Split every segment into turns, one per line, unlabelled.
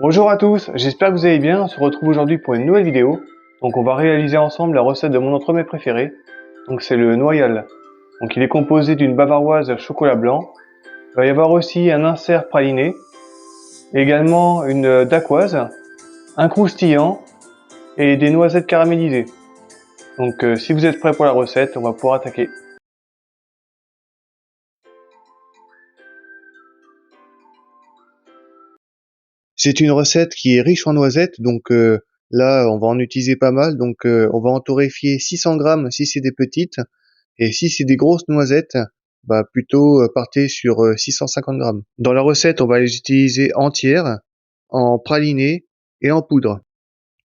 Bonjour à tous, j'espère que vous allez bien. On se retrouve aujourd'hui pour une nouvelle vidéo. Donc on va réaliser ensemble la recette de mon entremets préféré. Donc c'est le noyal. Donc il est composé d'une bavaroise chocolat blanc. Il va y avoir aussi un insert praliné, également une dacquoise, un croustillant et des noisettes caramélisées. Donc si vous êtes prêts pour la recette, on va pouvoir attaquer. C'est une recette qui est riche en noisettes, donc là on va en utiliser pas mal. Donc on va en torréfier 600 grammes si c'est des petites, et si c'est des grosses noisettes, bah plutôt partez sur 650 grammes. Dans la recette, on va les utiliser entières, en praliné et en poudre.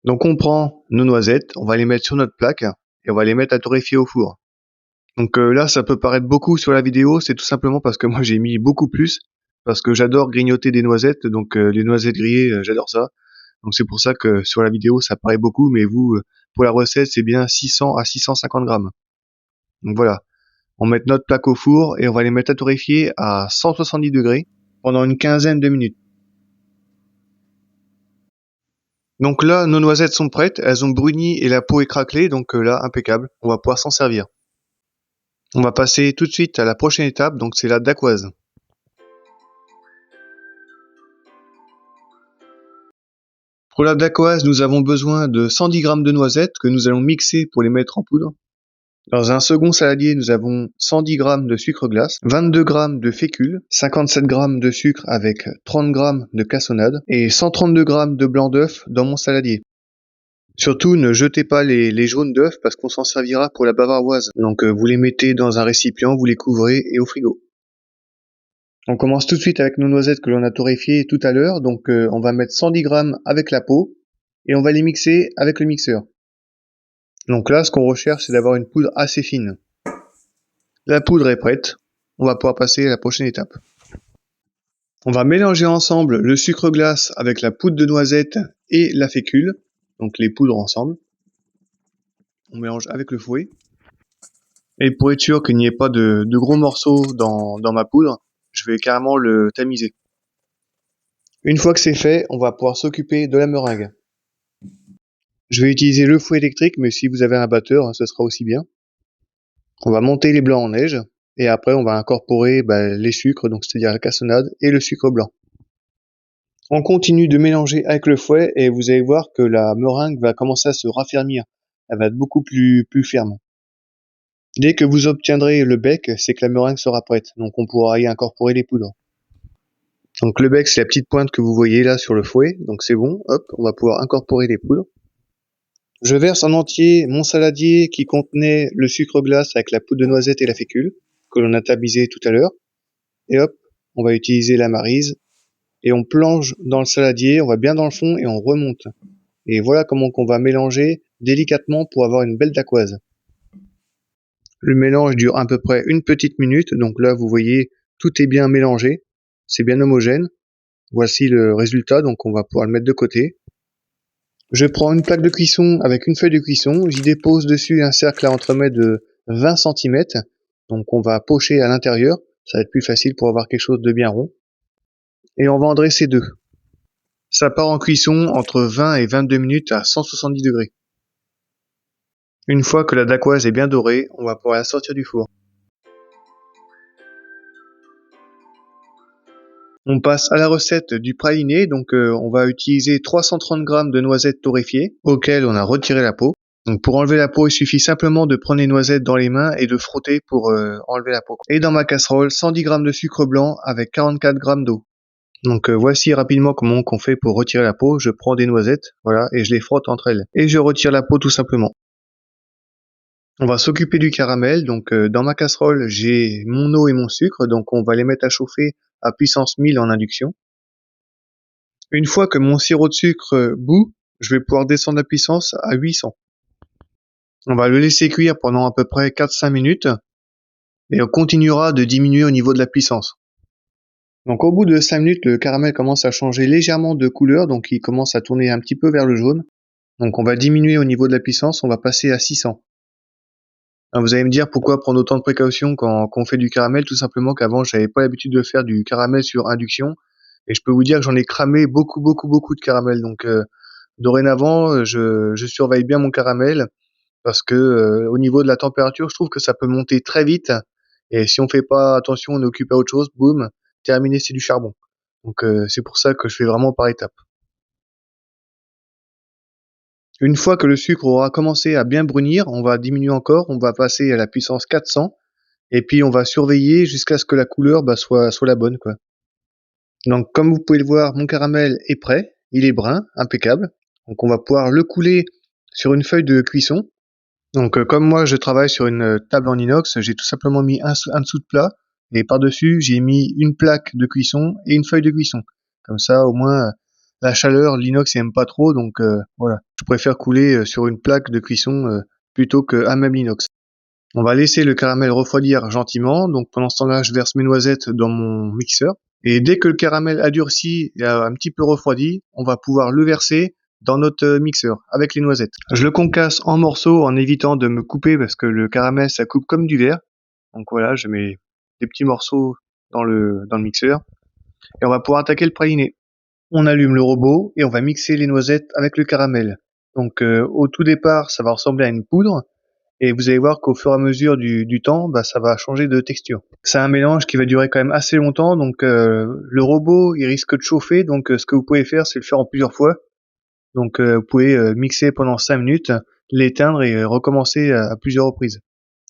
Donc on prend nos noisettes, on va les mettre sur notre plaque et on va les mettre à torréfier au four. Donc là, ça peut paraître beaucoup sur la vidéo, c'est tout simplement parce que moi j'ai mis beaucoup plus, parce que j'adore grignoter des noisettes, donc les noisettes grillées, j'adore ça. Donc c'est pour ça que sur la vidéo ça paraît beaucoup, mais vous, pour la recette, c'est bien 600 à 650 grammes. Donc voilà, on met notre plaque au four et on va les mettre à torréfier à 170 degrés pendant une quinzaine de minutes. Donc là, nos noisettes sont prêtes, elles ont bruni et la peau est craquelée, donc là, impeccable, on va pouvoir s'en servir. On va passer tout de suite à la prochaine étape, donc c'est la dacquoise. Pour la dacquoise, nous avons besoin de 110 g de noisettes que nous allons mixer pour les mettre en poudre. Dans un second saladier, nous avons 110 g de sucre glace, 22 g de fécule, 57 g de sucre avec 30 g de cassonade et 132 g de blanc d'œuf dans mon saladier. Surtout, ne jetez pas les jaunes d'œufs parce qu'on s'en servira pour la bavaroise. Donc vous les mettez dans un récipient, vous les couvrez et au frigo. On commence tout de suite avec nos noisettes que l'on a torréfiées tout à l'heure. Donc on va mettre 110 g avec la peau et on va les mixer avec le mixeur. Donc là, ce qu'on recherche, c'est d'avoir une poudre assez fine. La poudre est prête. On va pouvoir passer à la prochaine étape. On va mélanger ensemble le sucre glace avec la poudre de noisette et la fécule. Donc les poudres ensemble. On mélange avec le fouet. Et pour être sûr qu'il n'y ait pas de gros morceaux dans ma poudre, je vais carrément le tamiser. Une fois que c'est fait, on va pouvoir s'occuper de la meringue. Je vais utiliser le fouet électrique, mais si vous avez un batteur, ce sera aussi bien. On va monter les blancs en neige, et après on va incorporer les sucres, donc c'est-à-dire la cassonade et le sucre blanc. On continue de mélanger avec le fouet, et vous allez voir que la meringue va commencer à se raffermir. Elle va être beaucoup plus ferme. Dès que vous obtiendrez le bec, c'est que la meringue sera prête, donc on pourra y incorporer les poudres. Donc le bec, c'est la petite pointe que vous voyez là sur le fouet, donc c'est bon, hop, on va pouvoir incorporer les poudres. Je verse en entier mon saladier qui contenait le sucre glace avec la poudre de noisette et la fécule, que l'on a tamisé tout à l'heure. Et hop, on va utiliser la maryse, et on plonge dans le saladier, on va bien dans le fond et on remonte. Et voilà comment on va mélanger délicatement pour avoir une belle dacquoise. Le mélange dure à peu près une petite minute, donc là vous voyez tout est bien mélangé, c'est bien homogène. Voici le résultat, donc on va pouvoir le mettre de côté. Je prends une plaque de cuisson avec une feuille de cuisson, j'y dépose dessus un cercle à entremets de 20 cm, donc on va pocher à l'intérieur, ça va être plus facile pour avoir quelque chose de bien rond. Et on va en dresser deux. Ça part en cuisson entre 20 et 22 minutes à 170 degrés. Une fois que la dacquoise est bien dorée, on va pouvoir la sortir du four. On passe à la recette du praliné, donc on va utiliser 330 g de noisettes torréfiées, auxquelles on a retiré la peau. Donc pour enlever la peau, il suffit simplement de prendre les noisettes dans les mains et de frotter pour enlever la peau. Et dans ma casserole, 110 g de sucre blanc avec 44 g d'eau. Donc voici rapidement comment on fait pour retirer la peau. Je prends des noisettes, voilà, et je les frotte entre elles. Et je retire la peau tout simplement. On va s'occuper du caramel, donc dans ma casserole, j'ai mon eau et mon sucre, donc on va les mettre à chauffer à puissance 1000 en induction. Une fois que mon sirop de sucre bout, je vais pouvoir descendre la puissance à 800. On va le laisser cuire pendant à peu près 4-5 minutes, et on continuera de diminuer au niveau de la puissance. Donc au bout de 5 minutes, le caramel commence à changer légèrement de couleur, donc il commence à tourner un petit peu vers le jaune. Donc on va diminuer au niveau de la puissance, on va passer à 600. Alors vous allez me dire pourquoi prendre autant de précautions quand on fait du caramel, tout simplement qu'avant j'avais pas l'habitude de faire du caramel sur induction, Et je peux vous dire que j'en ai cramé beaucoup de caramel. Donc dorénavant, je surveille bien mon caramel parce que au niveau de la température, je trouve que ça peut monter très vite. Et si on fait pas attention, on est occupé à autre chose, boum, terminé, c'est du charbon. Donc c'est pour ça que je fais vraiment par étapes. Une fois que le sucre aura commencé à bien brunir, on va diminuer encore, on va passer à la puissance 400 et puis on va surveiller jusqu'à ce que la couleur soit la bonne, quoi. Donc comme vous pouvez le voir, mon caramel est prêt, il est brun, impeccable. Donc on va pouvoir le couler sur une feuille de cuisson. Donc comme moi je travaille sur une table en inox, j'ai tout simplement mis un dessous de plat et par-dessus j'ai mis une plaque de cuisson et une feuille de cuisson. Comme ça au moins la chaleur, l'inox il aime pas trop, donc voilà. Je préfère couler sur une plaque de cuisson plutôt qu'à même l'inox. On va laisser le caramel refroidir gentiment, donc pendant ce temps-là je verse mes noisettes dans mon mixeur. Et dès que le caramel a durci et a un petit peu refroidi, on va pouvoir le verser dans notre mixeur avec les noisettes. Je le concasse en morceaux en évitant de me couper parce que le caramel ça coupe comme du verre. Donc voilà, je mets des petits morceaux dans le mixeur et on va pouvoir attaquer le praliné. On allume le robot et on va mixer les noisettes avec le caramel. Donc au tout départ, ça va ressembler à une poudre. Et vous allez voir qu'au fur et à mesure du temps, ça va changer de texture. C'est un mélange qui va durer quand même assez longtemps, donc le robot il risque de chauffer, donc ce que vous pouvez faire c'est le faire en plusieurs fois. Donc vous pouvez mixer pendant 5 minutes, l'éteindre et recommencer à plusieurs reprises.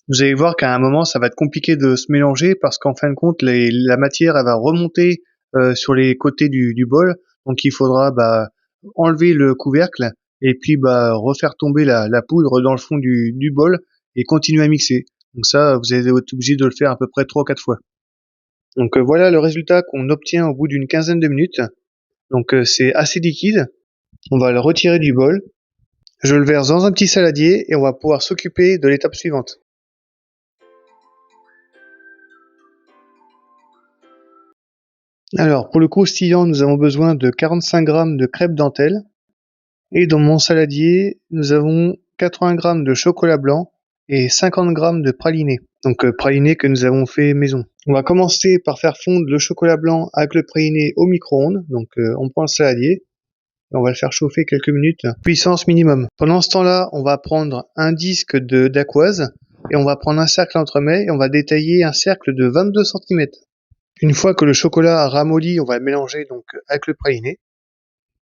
Vous allez voir qu'à un moment ça va être compliqué de se mélanger parce qu'en fin de compte la matière elle va remonter sur les côtés du bol, donc il faudra enlever le couvercle et puis refaire tomber la poudre dans le fond du bol et continuer à mixer. Donc ça, vous allez être obligé de le faire à peu près 3 ou 4 fois. Donc voilà le résultat qu'on obtient au bout d'une quinzaine de minutes. Donc c'est assez liquide. On va le retirer du bol. Je le verse dans un petit saladier et on va pouvoir s'occuper de l'étape suivante. Alors pour le croustillant, nous avons besoin de 45 g de crêpes dentelle. Et dans mon saladier, nous avons 80 g de chocolat blanc et 50 g de praliné. Donc praliné que nous avons fait maison. On va commencer par faire fondre le chocolat blanc avec le praliné au micro-ondes. Donc on prend le saladier et on va le faire chauffer quelques minutes, puissance minimum. Pendant ce temps-là, on va prendre un disque d'aquoise et on va prendre un cercle entremets et on va détailler un cercle de 22 cm. Une fois que le chocolat a ramolli, on va le mélanger donc avec le praliné.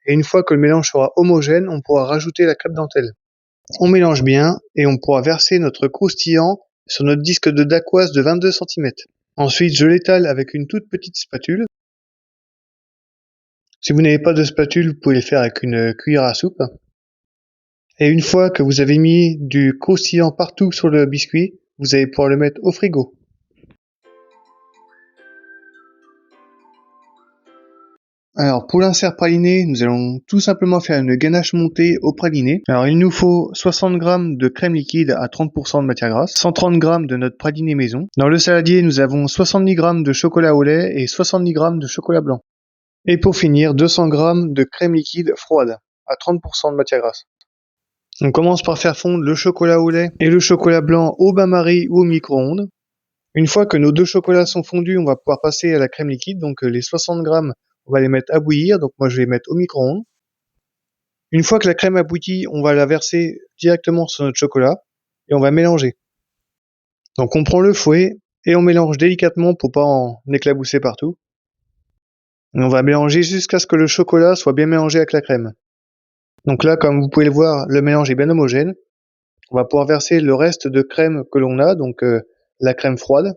Et une fois que le mélange sera homogène, on pourra rajouter la crêpe dentelle. On mélange bien et on pourra verser notre croustillant sur notre disque d'aquoise de 22 cm. Ensuite, je l'étale avec une toute petite spatule. Si vous n'avez pas de spatule, vous pouvez le faire avec une cuillère à soupe. Et une fois que vous avez mis du croustillant partout sur le biscuit, vous allez pouvoir le mettre au frigo. Alors pour l'insert praliné, nous allons tout simplement faire une ganache montée au praliné. Alors il nous faut 60 g de crème liquide à 30% de matière grasse, 130 g de notre praliné maison. Dans le saladier, nous avons 70 g de chocolat au lait et 70 g de chocolat blanc. Et pour finir, 200 g de crème liquide froide à 30% de matière grasse. On commence par faire fondre le chocolat au lait et le chocolat blanc au bain-marie ou au micro-ondes. Une fois que nos deux chocolats sont fondus, on va pouvoir passer à la crème liquide, donc les 60 g on va les mettre à bouillir, donc moi je vais les mettre au micro-ondes. Une fois que la crème a bouilli, on va la verser directement sur notre chocolat et on va mélanger. Donc on prend le fouet et on mélange délicatement pour pas en éclabousser partout. Et on va mélanger jusqu'à ce que le chocolat soit bien mélangé avec la crème. Donc là, comme vous pouvez le voir, le mélange est bien homogène. On va pouvoir verser le reste de crème que l'on a, donc la crème froide.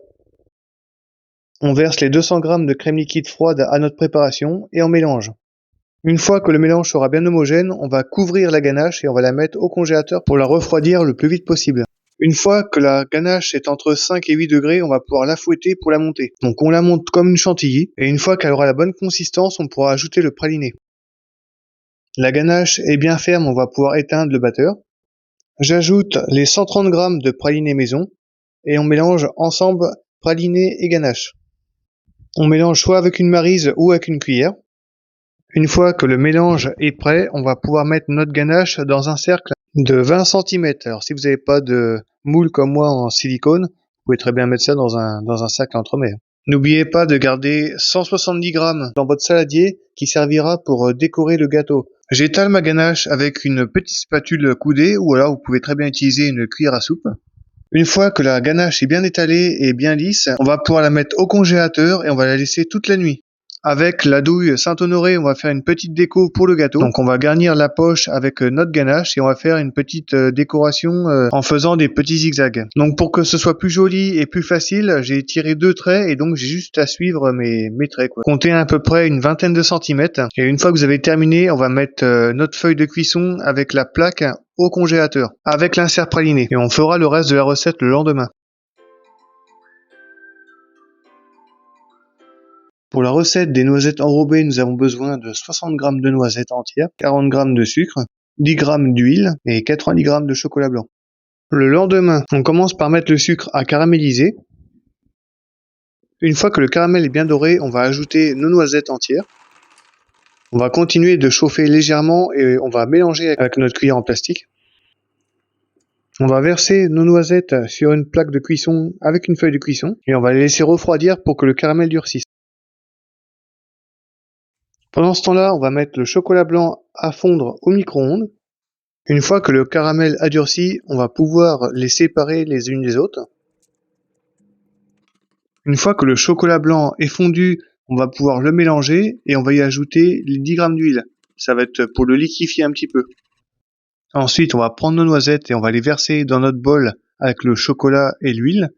On verse les 200 g de crème liquide froide à notre préparation et on mélange. Une fois que le mélange sera bien homogène, on va couvrir la ganache et on va la mettre au congélateur pour la refroidir le plus vite possible. Une fois que la ganache est entre 5 et 8 degrés, on va pouvoir la fouetter pour la monter. Donc on la monte comme une chantilly et une fois qu'elle aura la bonne consistance, on pourra ajouter le praliné. La ganache est bien ferme, on va pouvoir éteindre le batteur. J'ajoute les 130 g de praliné maison et on mélange ensemble praliné et ganache. On mélange soit avec une maryse ou avec une cuillère. Une fois que le mélange est prêt, on va pouvoir mettre notre ganache dans un cercle de 20 cm. Alors si vous n'avez pas de moule comme moi en silicone, vous pouvez très bien mettre ça dans un cercle entremets. N'oubliez pas de garder 170 grammes dans votre saladier qui servira pour décorer le gâteau. J'étale ma ganache avec une petite spatule coudée ou alors vous pouvez très bien utiliser une cuillère à soupe. Une fois que la ganache est bien étalée et bien lisse, on va pouvoir la mettre au congélateur et on va la laisser toute la nuit. Avec la douille Saint-Honoré, on va faire une petite déco pour le gâteau. Donc on va garnir la poche avec notre ganache et on va faire une petite décoration en faisant des petits zigzags. Donc pour que ce soit plus joli et plus facile, j'ai tiré 2 traits et donc j'ai juste à suivre mes traits, quoi. Comptez à peu près une vingtaine de centimètres. Et une fois que vous avez terminé, on va mettre notre feuille de cuisson avec la plaque au congélateur avec l'insert praliné. Et on fera le reste de la recette le lendemain. Pour la recette des noisettes enrobées, nous avons besoin de 60 g de noisettes entières, 40 g de sucre, 10 g d'huile et 90 g de chocolat blanc. Le lendemain, on commence par mettre le sucre à caraméliser. Une fois que le caramel est bien doré, on va ajouter nos noisettes entières. On va continuer de chauffer légèrement et on va mélanger avec notre cuillère en plastique. On va verser nos noisettes sur une plaque de cuisson avec une feuille de cuisson et on va les laisser refroidir pour que le caramel durcisse. Pendant ce temps-là, on va mettre le chocolat blanc à fondre au micro-ondes. Une fois que le caramel a durci, on va pouvoir les séparer les unes des autres. Une fois que le chocolat blanc est fondu, on va pouvoir le mélanger et on va y ajouter les 10 g d'huile. Ça va être pour le liquéfier un petit peu. Ensuite, on va prendre nos noisettes et on va les verser dans notre bol avec le chocolat et l'huile.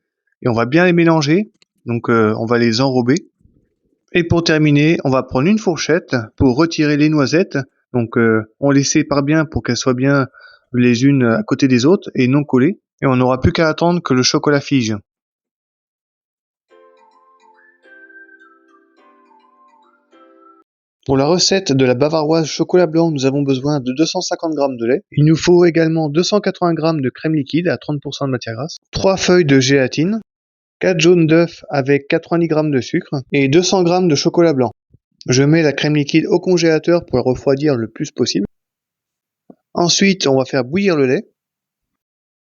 Et on va bien les mélanger. Donc on va les enrober. Et pour terminer, on va prendre une fourchette pour retirer les noisettes. Donc on les sépare bien pour qu'elles soient bien les unes à côté des autres et non collées. Et on n'aura plus qu'à attendre que le chocolat fige. Pour la recette de la bavaroise chocolat blanc, nous avons besoin de 250 g de lait. Il nous faut également 280 g de crème liquide à 30% de matière grasse, 3 feuilles de gélatine, 4 jaunes d'œufs avec 90 g de sucre et 200 g de chocolat blanc. Je mets la crème liquide au congélateur pour la refroidir le plus possible. Ensuite, on va faire bouillir le lait.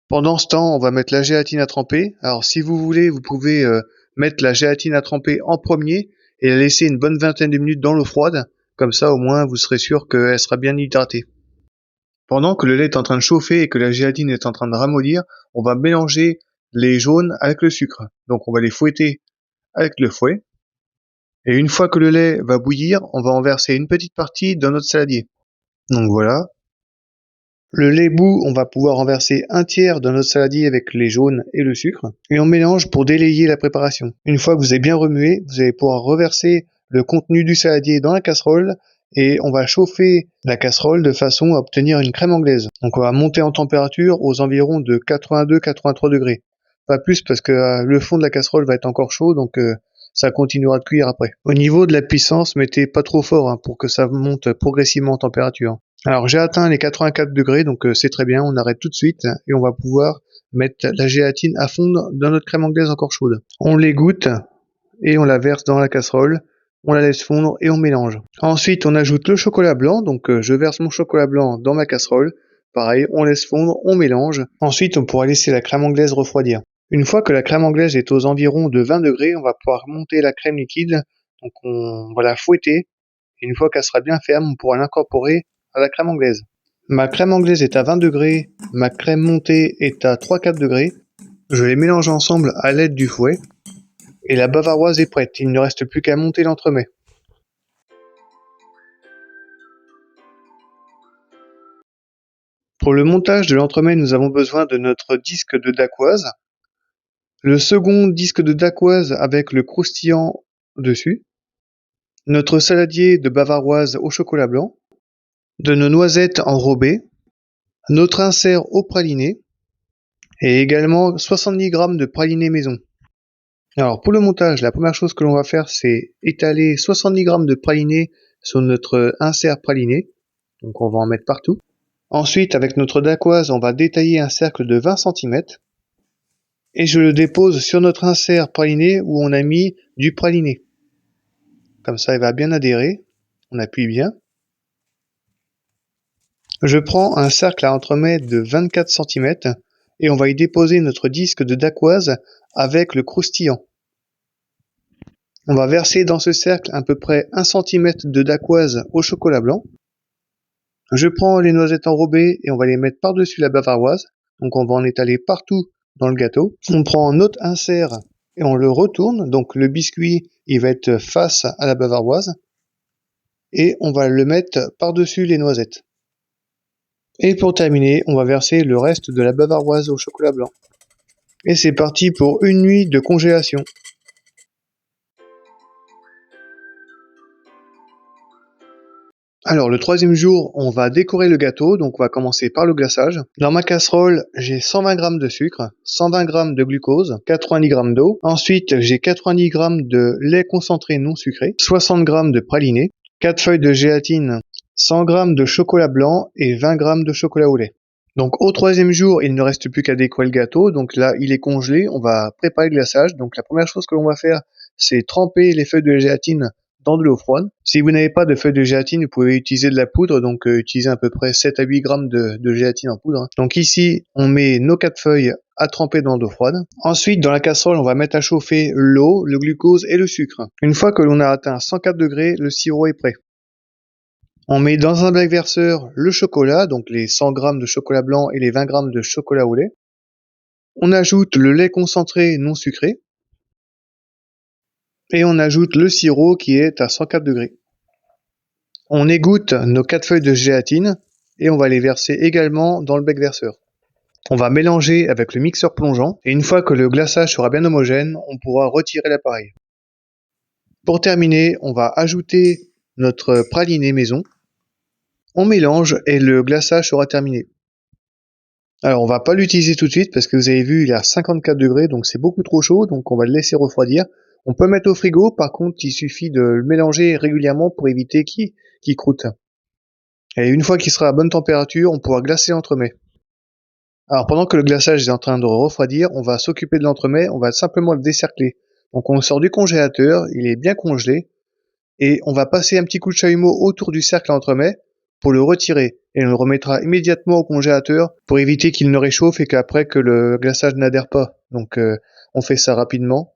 Pendant ce temps, on va mettre la gélatine à tremper. Alors si vous voulez, vous pouvez mettre la gélatine à tremper en premier et la laisser une bonne vingtaine de minutes dans l'eau froide. Comme ça, au moins, vous serez sûr qu'elle sera bien hydratée. Pendant que le lait est en train de chauffer et que la gélatine est en train de ramollir, on va mélanger les jaunes avec le sucre. Donc on va les fouetter avec le fouet. Et une fois que le lait va bouillir, on va en verser une petite partie dans notre saladier. Donc voilà. Le lait bout, on va pouvoir en verser un tiers dans notre saladier avec les jaunes et le sucre. Et on mélange pour délayer la préparation. Une fois que vous avez bien remué, vous allez pouvoir reverser le contenu du saladier dans la casserole. Et on va chauffer la casserole de façon à obtenir une crème anglaise. Donc on va monter en température aux environs de 82-83 degrés. Pas plus parce que le fond de la casserole va être encore chaud, donc ça continuera de cuire après. Au niveau de la puissance, mettez pas trop fort pour que ça monte progressivement en température. Alors j'ai atteint les 84 degrés, donc c'est très bien, on arrête tout de suite et on va pouvoir mettre la gélatine à fondre dans notre crème anglaise encore chaude. On l'égoutte et on la verse dans la casserole. On la laisse fondre et on mélange. Ensuite, on ajoute le chocolat blanc. Donc, je verse mon chocolat blanc dans ma casserole. Pareil, on laisse fondre, on mélange. Ensuite, on pourra laisser la crème anglaise refroidir. Une fois que la crème anglaise est aux environs de 20 degrés, on va pouvoir monter la crème liquide. Donc, on va la fouetter. Et une fois qu'elle sera bien ferme, on pourra l'incorporer à la crème anglaise. Ma crème anglaise est à 20 degrés. Ma crème montée est à 3-4 degrés. Je les mélange ensemble à l'aide du fouet. Et la bavaroise est prête, il ne reste plus qu'à monter l'entremet. Pour le montage de l'entremet, nous avons besoin de notre disque de dacquoise, le second disque de dacquoise avec le croustillant dessus, notre saladier de bavaroise au chocolat blanc, de nos noisettes enrobées, notre insert au praliné, et également 70 g de praliné maison. Alors pour le montage, la première chose que l'on va faire, c'est étaler 70 g de praliné sur notre insert praliné. Donc on va en mettre partout. Ensuite, avec notre dacquoise, on va détailler un cercle de 20 cm. Et je le dépose sur notre insert praliné où on a mis du praliné. Comme ça, il va bien adhérer. On appuie bien. Je prends un cercle à entremets de 24 cm et on va y déposer notre disque de dacquoise avec le croustillant. On va verser dans ce cercle à peu près 1 cm de dacquoise au chocolat blanc. Je prends les noisettes enrobées et on va les mettre par-dessus la bavaroise. Donc on va en étaler partout dans le gâteau. On prend notre insert et on le retourne. Donc le biscuit, il va être face à la bavaroise. Et on va le mettre par-dessus les noisettes. Et pour terminer, on va verser le reste de la bavaroise au chocolat blanc. Et c'est parti pour une nuit de congélation. Alors le troisième jour, on va décorer le gâteau, donc on va commencer par le glaçage. Dans ma casserole, j'ai 120 g de sucre, 120 g de glucose, 90 g d'eau. Ensuite, j'ai 90 g de lait concentré non sucré, 60 g de praliné, 4 feuilles de gélatine, 100 g de chocolat blanc et 20 g de chocolat au lait. Donc au troisième jour, il ne reste plus qu'à décorer le gâteau. Donc là, il est congelé, on va préparer le glaçage. Donc la première chose que l'on va faire, c'est tremper les feuilles de gélatine dans de l'eau froide. Si vous n'avez pas de feuilles de gélatine, vous pouvez utiliser de la poudre, donc utiliser à peu près 7 à 8 grammes de gélatine en poudre. Donc ici, on met nos 4 feuilles à tremper dans l'eau froide. Ensuite, dans la casserole, on va mettre à chauffer l'eau, le glucose et le sucre. Une fois que l'on a atteint 104 degrés, le sirop est prêt. On met dans un bac verseur le chocolat, donc les 100 g de chocolat blanc et les 20 g de chocolat au lait. On ajoute le lait concentré non sucré. Et on ajoute le sirop qui est à 104 degrés. On égoutte nos 4 feuilles de gélatine et on va les verser également dans le bec verseur. On va mélanger avec le mixeur plongeant et une fois que le glaçage sera bien homogène, on pourra retirer l'appareil. Pour terminer, on va ajouter notre praliné maison. On mélange et le glaçage sera terminé. Alors on va pas l'utiliser tout de suite parce que vous avez vu il est à 54 degrés donc c'est beaucoup trop chaud, donc on va le laisser refroidir. On peut le mettre au frigo, par contre il suffit de le mélanger régulièrement pour éviter qu'il croûte. Et une fois qu'il sera à bonne température, on pourra glacer l'entremets. Alors pendant que le glaçage est en train de refroidir, on va s'occuper de l'entremets, on va simplement le décercler. Donc on le sort du congélateur, il est bien congelé, et on va passer un petit coup de chalumeau autour du cercle à entremets pour le retirer. Et on le remettra immédiatement au congélateur pour éviter qu'il ne réchauffe et qu'après que le glaçage n'adhère pas. Donc on fait ça rapidement.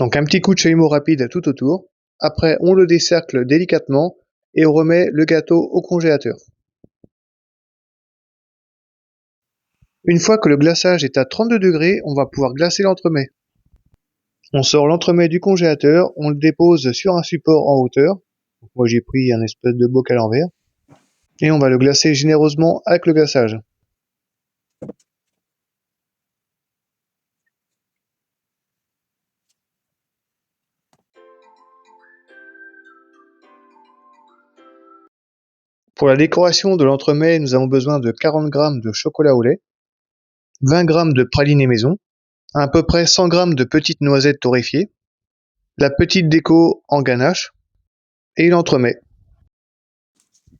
Donc un petit coup de chalumeau rapide tout autour. Après on le décercle délicatement et on remet le gâteau au congélateur. Une fois que le glaçage est à 32 degrés, on va pouvoir glacer l'entremets. On sort l'entremets du congélateur, on le dépose sur un support en hauteur. Donc moi j'ai pris un espèce de bocal en verre. Et on va le glacer généreusement avec le glaçage. Pour la décoration de l'entremets, nous avons besoin de 40 g de chocolat au lait, 20 g de praliné maison, à peu près 100 g de petites noisettes torréfiées, la petite déco en ganache et l'entremets.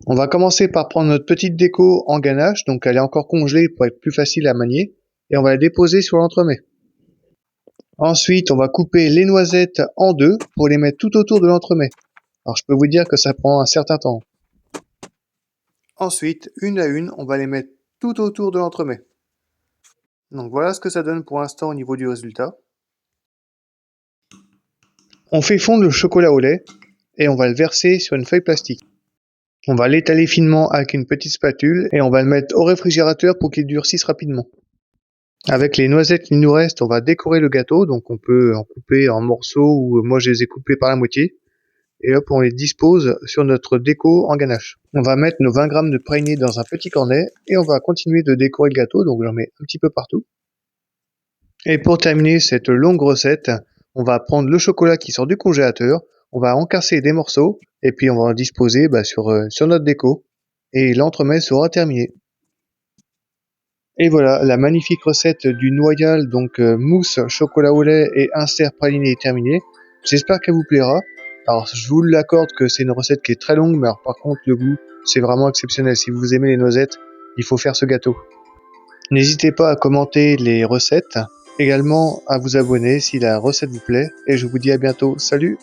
On va commencer par prendre notre petite déco en ganache, donc elle est encore congelée pour être plus facile à manier, et on va la déposer sur l'entremets. Ensuite, on va couper les noisettes en deux pour les mettre tout autour de l'entremets. Alors je peux vous dire que ça prend un certain temps. Ensuite, une à une, on va les mettre tout autour de l'entremets. Donc voilà ce que ça donne pour l'instant au niveau du résultat. On fait fondre le chocolat au lait et on va le verser sur une feuille plastique. On va l'étaler finement avec une petite spatule et on va le mettre au réfrigérateur pour qu'il durcisse rapidement. Avec les noisettes qu'il nous reste, on va décorer le gâteau, donc on peut en couper en morceaux ou moi je les ai coupés par la moitié. Et hop, on les dispose sur notre déco en ganache. On va mettre nos 20 g de praliné dans un petit cornet et on va continuer de décorer le gâteau, donc j'en mets un petit peu partout. Et pour terminer cette longue recette, on va prendre le chocolat qui sort du congélateur, on va en casser des morceaux et puis on va en disposer sur notre déco et l'entremets sera terminé. Et voilà, la magnifique recette du noyal, donc mousse, chocolat au lait et insert praliné est terminée. J'espère qu'elle vous plaira. Alors je vous l'accorde que c'est une recette qui est très longue, mais alors, par contre le goût c'est vraiment exceptionnel. Si vous aimez les noisettes, il faut faire ce gâteau. N'hésitez pas à commenter les recettes, également à vous abonner si la recette vous plaît, et je vous dis à bientôt. Salut!